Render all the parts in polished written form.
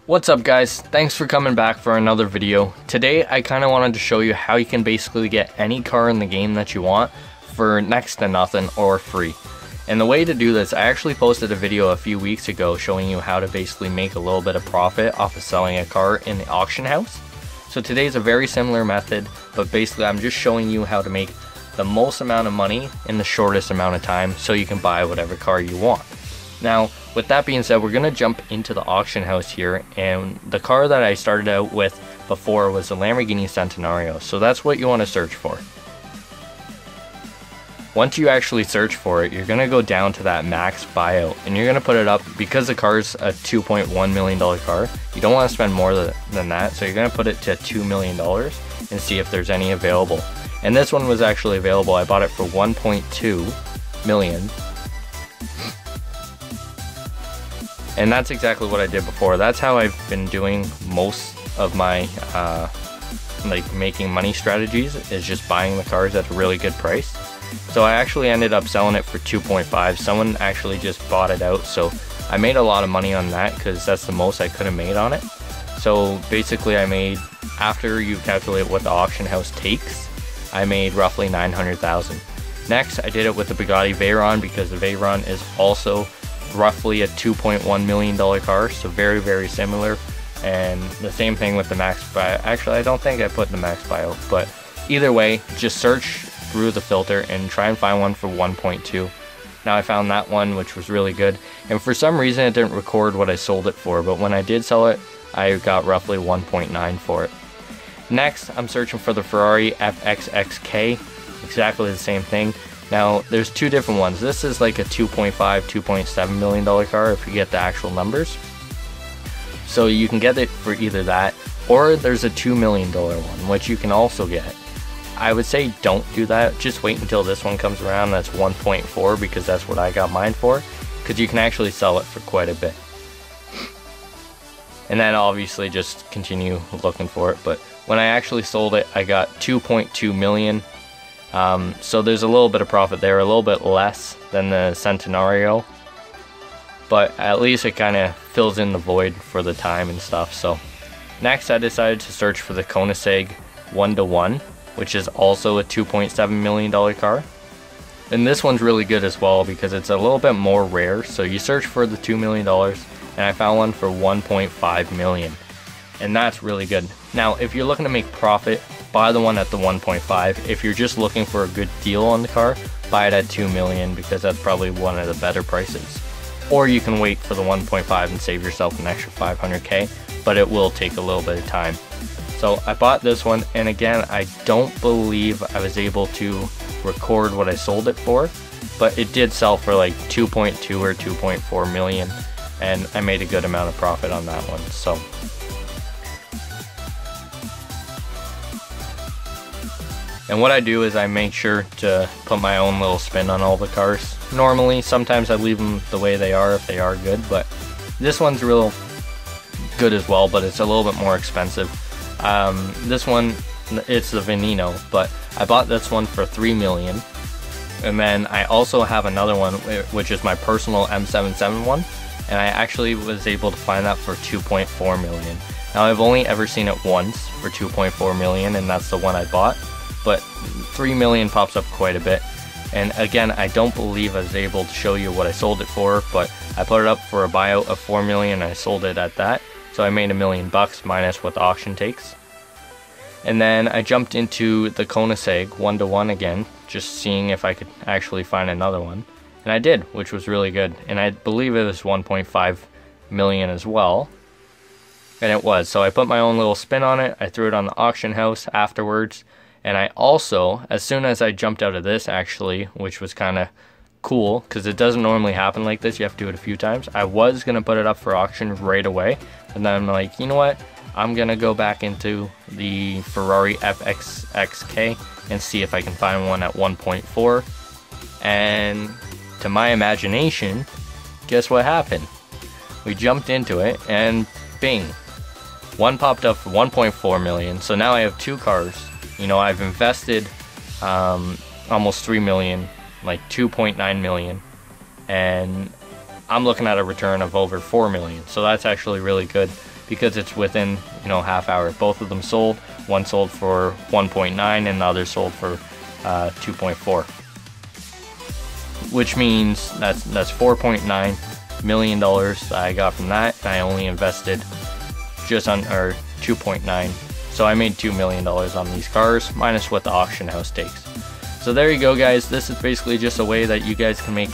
What's up guys, thanks for coming back for another video. Today I kind of wanted to show you how you can basically get any car in the game that you want for next to nothing or free. And the way to do this, I actually posted a video a few weeks ago showing you how to basically make a little bit of profit off of selling a car in the auction house. So today's a very similar method, but basically I'm just showing you how to make the most amount of money in the shortest amount of time so you can buy whatever car you want. Now, with that being said, we're going to jump into the auction house here, and the car that I started out with before was the Lamborghini Centenario, so that's what you want to search for. Once you actually search for it, you're going to go down to that max buyout, and you're going to put it up, because the car's a $2.1 million car, you don't want to spend more than that, so you're going to put it to $2 million and see if there's any available. And this one was actually available. I bought it for $1.2 million. And that's exactly what I did before. That's how I've been doing most of my like making money strategies, is just buying the cars at a really good price. So I actually ended up selling it for 2.5. Someone actually just bought it out, so I made a lot of money on that because that's the most I could have made on it. So basically I made, after you calculate what the auction house takes, I made roughly 900,000. Next, I did it with the Bugatti Veyron, because the Veyron is also roughly a $2.1 million car, so very similar. And the same thing with the max buy. Actually, I don't think I put the max buyout, but either way, just search through the filter and try and find one for 1.2. Now I found that one, which was really good, and for some reason it didn't record what I sold it for, but when I did sell it, I got roughly 1.9 for it. Next, I'm searching for the Ferrari FXXK, exactly the same thing. Now, there's two different ones. This is like a $2.5, $2.7 million car if you get the actual numbers. So you can get it for either that, or there's a $2 million one, which you can also get. I would say don't do that. Just wait until this one comes around. That's 1.4, because that's what I got mine for, because you can actually sell it for quite a bit. And then obviously just continue looking for it. But when I actually sold it, I got 2.2 million. So there's a little bit of profit there, a little bit less than the Centenario, but at least it kind of fills in the void for the time and stuff. So next I decided to search for the Koenigsegg 1-to-1, which is also a $2.7 million car. And this one's really good as well because it's a little bit more rare. So you search for the $2 million, and I found one for 1.5 million. And that's really good. Now, if you're looking to make profit, buy the one at the 1.5. If you're just looking for a good deal on the car, buy it at 2 million, because that's probably one of the better prices. Or you can wait for the 1.5 and save yourself an extra 500k, but it will take a little bit of time. So I bought this one, and again, I don't believe I was able to record what I sold it for, but it did sell for like 2.2 or 2.4 million, and I made a good amount of profit on that one. So and what I do is I make sure to put my own little spin on all the cars. Normally, sometimes I leave them the way they are if they are good, but this one's real good as well, but it's a little bit more expensive. This one, it's the Veneno, but I bought this one for 3 million. And then I also have another one, which is my personal M771, and I actually was able to find that for 2.4 million. Now, I've only ever seen it once for 2.4 million, and that's the one I bought. But 3 million pops up quite a bit. And again, I don't believe I was able to show you what I sold it for, but I put it up for a buyout of 4 million, and I sold it at that. So I made $1 million minus what the auction takes. And then I jumped into the Koenigsegg 1-to-1 again, just seeing if I could actually find another one. And I did, which was really good. And I believe it was 1.5 million as well. And it was. So I put my own little spin on it. I threw it on the auction house afterwards. And I also, as soon as I jumped out of this actually, which was kind of cool because it doesn't normally happen like this, you have to do it a few times. I was going to put it up for auction right away, and then I'm like, you know what, I'm going to go back into the Ferrari FXXK and see if I can find one at 1.4. And to my imagination, guess what happened? We jumped into it and bing, one popped up for 1.4 million. So now I have two cars. You know, I've invested almost 3 million, like 2.9 million, and I'm looking at a return of over 4 million. So that's actually really good. because it's within, you know, half hour. Both of them sold. One sold for 1.9 and the other sold for 2.4, which means that's $4.9 million that I got from that, and I only invested just on, or 2.9. So I made $2 million on these cars, minus what the auction house takes. So there you go, guys. This is basically just a way that you guys can make,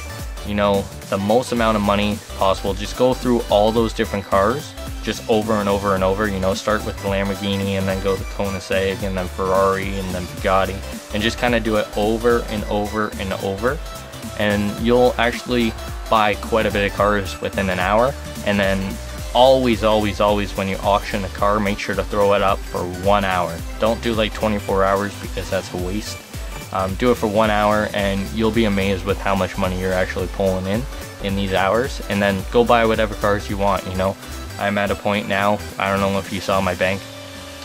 you know, the most amount of money possible. Just go through all those different cars, just over and over and over. You know, start with the Lamborghini, and then go to Koenigsegg, and then Ferrari, and then Bugatti, and just kind of do it over and over and over. And you'll actually buy quite a bit of cars within an hour. And then always when you auction a car, make sure to throw it up for 1 hour. Don't do like 24 hours because that's a waste. Do it for 1 hour, and you'll be amazed with how much money you're actually pulling in these hours. And then go buy whatever cars you want. You know, I'm at a point now, I don't know if you saw my bank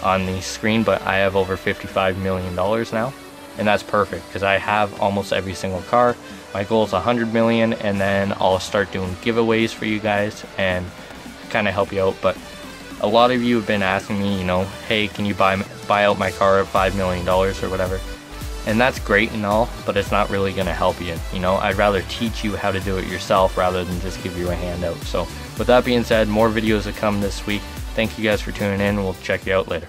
on the screen, but I have over $55 million now, and that's perfect because I have almost every single car. My goal is 100 million, and then I'll start doing giveaways for you guys and kind of help you out. But a lot of you have been asking me, you know, hey, can you buy out my car at $5 million or whatever, and that's great and all, but it's not really going to help you. You know, I'd rather teach you how to do it yourself rather than just give you a handout. So with that being said, more videos to come this week. Thank you guys for tuning in. We'll check you out later.